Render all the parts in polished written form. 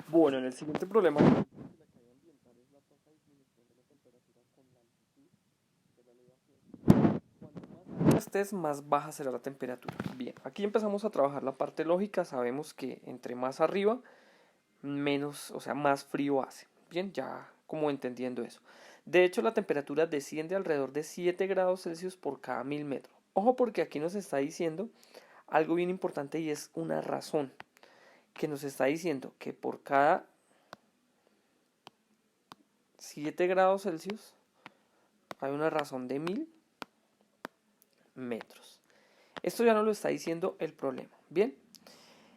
Bueno, en el siguiente problema, la caída ambiental es la tasa de disminución de la temperatura con la altitud de la elevación. Cuanto más alto estés, más baja será la temperatura. Bien, aquí empezamos a trabajar la parte lógica. Sabemos que entre más arriba, menos, o sea, más frío hace. Bien, ya como entendiendo eso. De hecho, la temperatura desciende alrededor de 7 grados Celsius por cada 1000 metros. Ojo porque aquí nos está diciendo algo bien importante y es una razón que nos está diciendo que por cada 7 grados Celsius hay una razón de 1000 metros. Esto ya nos lo está diciendo el problema. Bien,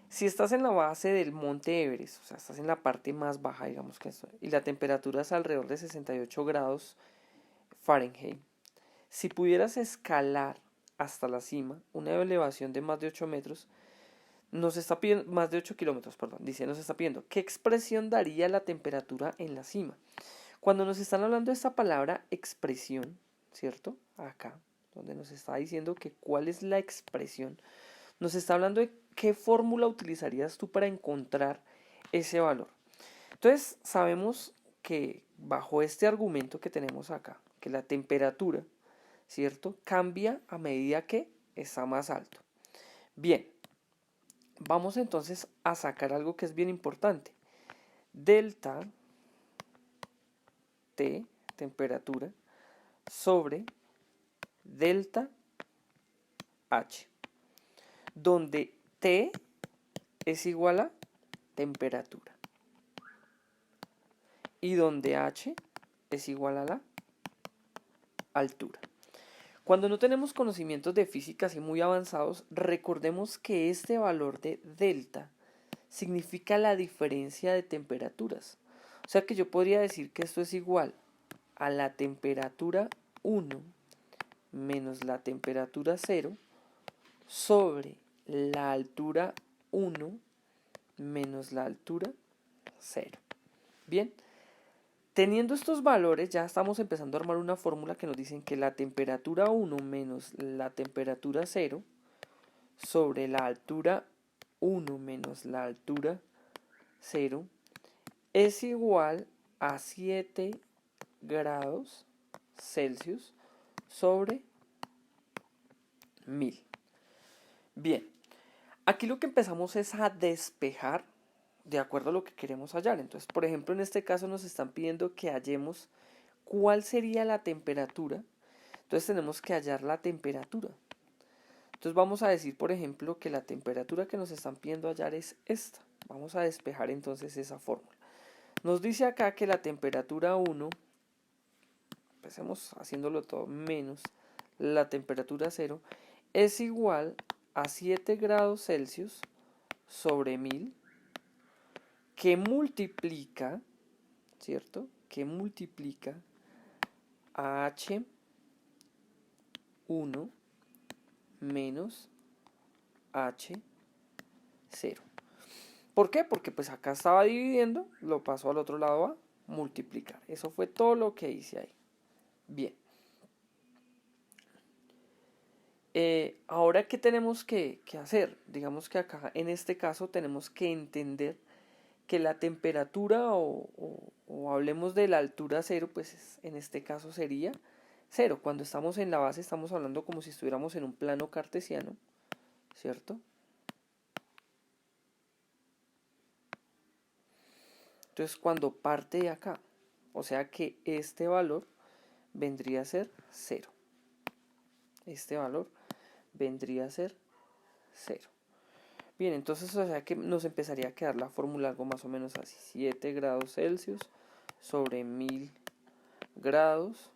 si estás en la base del monte Everest, o sea, estás en la parte más baja, digamos que esto, y la temperatura es alrededor de 68 grados Fahrenheit, si pudieras escalar hasta la cima, una elevación de más de 8 metros, nos está pidiendo, más de 8 kilómetros, perdón, dice, nos está pidiendo, ¿qué expresión daría la temperatura en la cima? Cuando nos están hablando de esta palabra expresión, ¿cierto? Acá, donde nos está diciendo que cuál es la expresión, nos está hablando de qué fórmula utilizarías tú para encontrar ese valor. Entonces, sabemos que bajo este argumento que tenemos acá, que la temperatura, ¿cierto?, cambia a medida que está más alto. Bien, vamos entonces a sacar algo que es bien importante. Delta T, temperatura, sobre delta H, donde T es igual a temperatura y donde H es igual a la altura. Cuando no tenemos conocimientos de física así muy avanzados, recordemos que este valor de delta significa la diferencia de temperaturas. O sea que yo podría decir que esto es igual a la temperatura 1 menos la temperatura 0 sobre la altura 1 menos la altura 0. Bien, teniendo estos valores ya estamos empezando a armar una fórmula que nos dicen que la temperatura 1 menos la temperatura 0 sobre la altura 1 menos la altura 0 es igual a 7 grados Celsius sobre 1000. Bien, aquí lo que empezamos es a despejar de acuerdo a lo que queremos hallar. Entonces, por ejemplo, en este caso nos están pidiendo que hallemos cuál sería la temperatura. Entonces tenemos que hallar la temperatura. Entonces vamos a decir, por ejemplo, que la temperatura que nos están pidiendo hallar es esta. Vamos a despejar entonces esa fórmula. Nos dice acá que la temperatura 1, empecemos haciéndolo todo, menos la temperatura 0, es igual a 7 grados Celsius sobre 1000, que multiplica, ¿cierto? Que multiplica a H1 menos H0. ¿Por qué? Porque pues acá estaba dividiendo, lo paso al otro lado a multiplicar. Eso fue todo lo que hice ahí. Bien. Ahora, ¿qué tenemos que hacer? Digamos que acá, en este caso, tenemos que entender que la temperatura o hablemos de la altura cero, pues en este caso sería cero. Cuando estamos en la base estamos hablando como si estuviéramos en un plano cartesiano, ¿cierto? Entonces cuando parte de acá, o sea que este valor vendría a ser cero. Este valor vendría a ser cero. Bien, entonces o sea que nos empezaría a quedar la fórmula algo más o menos así. 7 grados Celsius sobre 1000 grados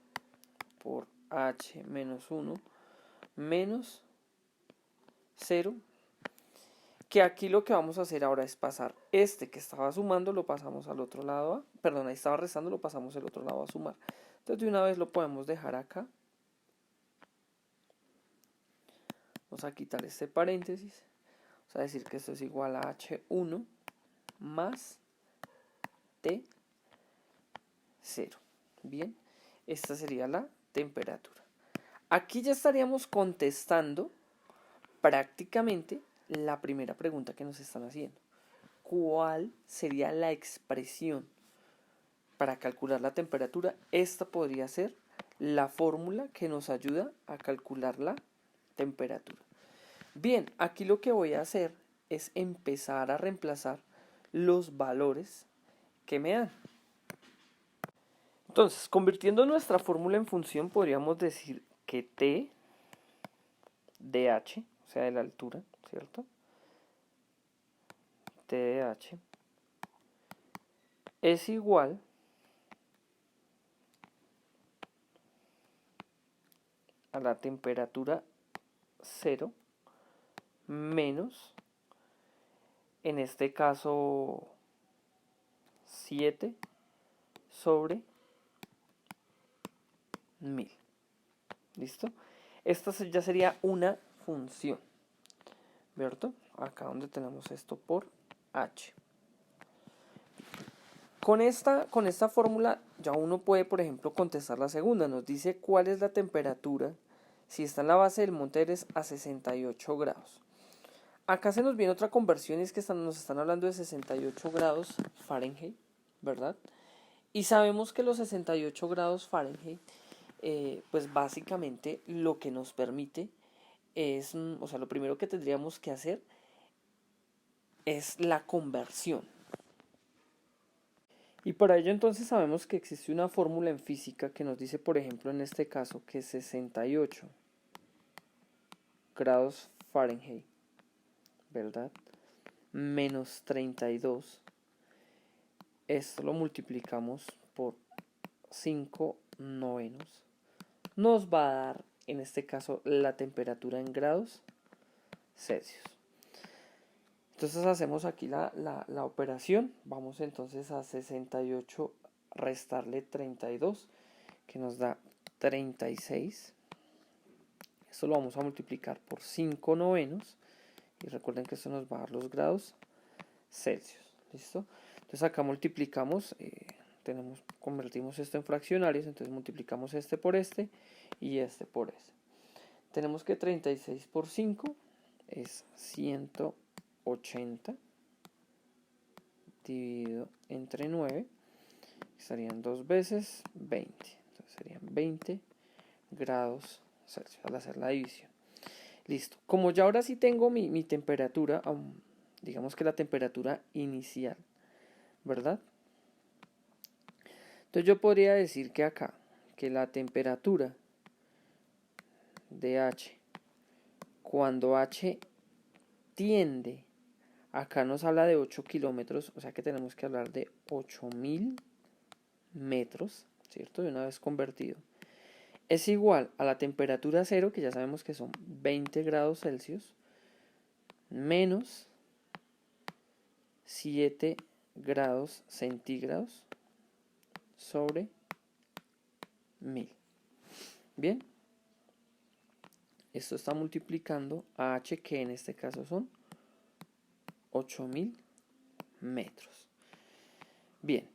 por H menos 1 menos 0. Que aquí lo que vamos a hacer ahora es pasar este que estaba sumando, lo pasamos al otro lado a, perdón, ahí estaba restando, lo pasamos al otro lado a sumar. Entonces de una vez lo podemos dejar acá. Vamos a quitar este paréntesis. Vamos a decir que esto es igual a H1 más T0. Bien, esta sería la temperatura. Aquí ya estaríamos contestando prácticamente la primera pregunta que nos están haciendo. cuál sería la expresión para calcular la temperatura, esta podría ser la fórmula que nos ayuda a calcular la temperatura. Bien, aquí lo que voy a hacer es empezar a reemplazar los valores que me dan. Entonces, convirtiendo nuestra fórmula en función, podríamos decir que T de H, o sea, de la altura, ¿cierto? T de H es igual a la temperatura 0 menos, en este caso, 7 sobre 1000. ¿Listo? Esta ya sería una función, ¿cierto? Acá donde tenemos esto por H. Con esta fórmula ya uno puede, por ejemplo, contestar la segunda. Nos dice cuál es la temperatura si está en la base del Monte Everest a 68 grados. Acá se nos viene otra conversión y es que nos están hablando de 68 grados Fahrenheit, ¿verdad? Y sabemos que los 68 grados Fahrenheit, pues básicamente lo que nos permite es, o sea, lo primero que tendríamos que hacer es la conversión. Y para ello entonces sabemos que existe una fórmula en física que nos dice, por ejemplo, en este caso, que 68 grados Fahrenheit, ¿verdad? Menos 32. Esto lo multiplicamos por 5 novenos. Nos va a dar, en este caso, la temperatura en grados Celsius. Entonces hacemos aquí la operación. Vamos entonces a 68 restarle 32, que nos da 36. Esto lo vamos a multiplicar por 5 novenos. Y recuerden que esto nos va a dar los grados Celsius. ¿Listo? Entonces acá multiplicamos, convertimos esto en fraccionarios. Entonces multiplicamos este por este y este por este. Tenemos que 36 por 5 es 180 dividido entre 9, estarían 2 veces 20, entonces serían 20 grados Celsius al hacer la división. Listo, como ya ahora sí tengo mi temperatura, digamos que la temperatura inicial, ¿verdad? Entonces yo podría decir que acá, que la temperatura de H, cuando H tiende, acá nos habla de 8 kilómetros, o sea que tenemos que hablar de 8000 metros, ¿cierto? De una vez convertido. Es igual a la temperatura cero, que ya sabemos que son 20 grados Celsius, menos 7 grados centígrados sobre 1000. Bien, esto está multiplicando a H, que en este caso son 8000 metros. Bien,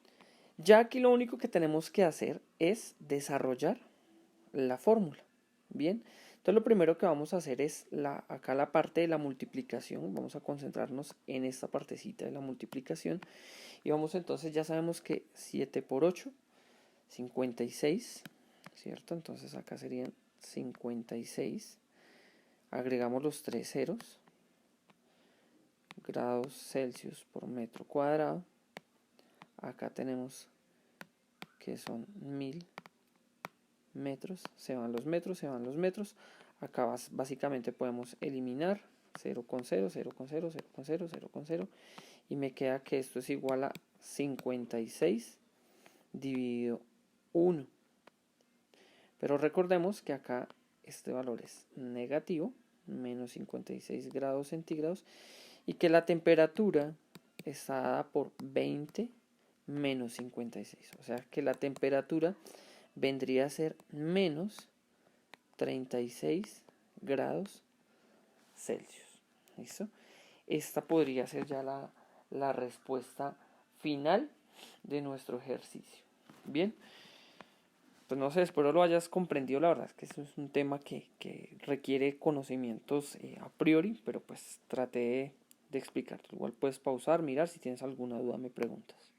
ya aquí lo único que tenemos que hacer es desarrollar la fórmula. Bien, entonces lo primero que vamos a hacer es acá la parte de la multiplicación. Vamos a concentrarnos en esta partecita de la multiplicación. Y vamos entonces, ya sabemos que 7 por 8, 56, ¿cierto? Entonces acá serían 56. Agregamos los 3 ceros. Grados Celsius por metro cuadrado. Acá tenemos que son 1000 metros. Se van los metros, se van los metros. Acá básicamente podemos eliminar 0 con 0, 0 con 0, 0 con 0, 0 con 0. Y me queda que esto es igual a 56 dividido 1. Pero recordemos que acá este valor es negativo, menos 56 grados centígrados. Y que la temperatura está dada por 20 menos 56. O sea que la temperatura vendría a ser menos 36 grados Celsius. ¿Listo? Esta podría ser ya la respuesta final de nuestro ejercicio. Bien, pues no sé, espero lo hayas comprendido. La verdad es que eso es un tema que requiere conocimientos a priori, pero pues traté de explicarte. Igual puedes pausar, mirar, si tienes alguna duda me preguntas.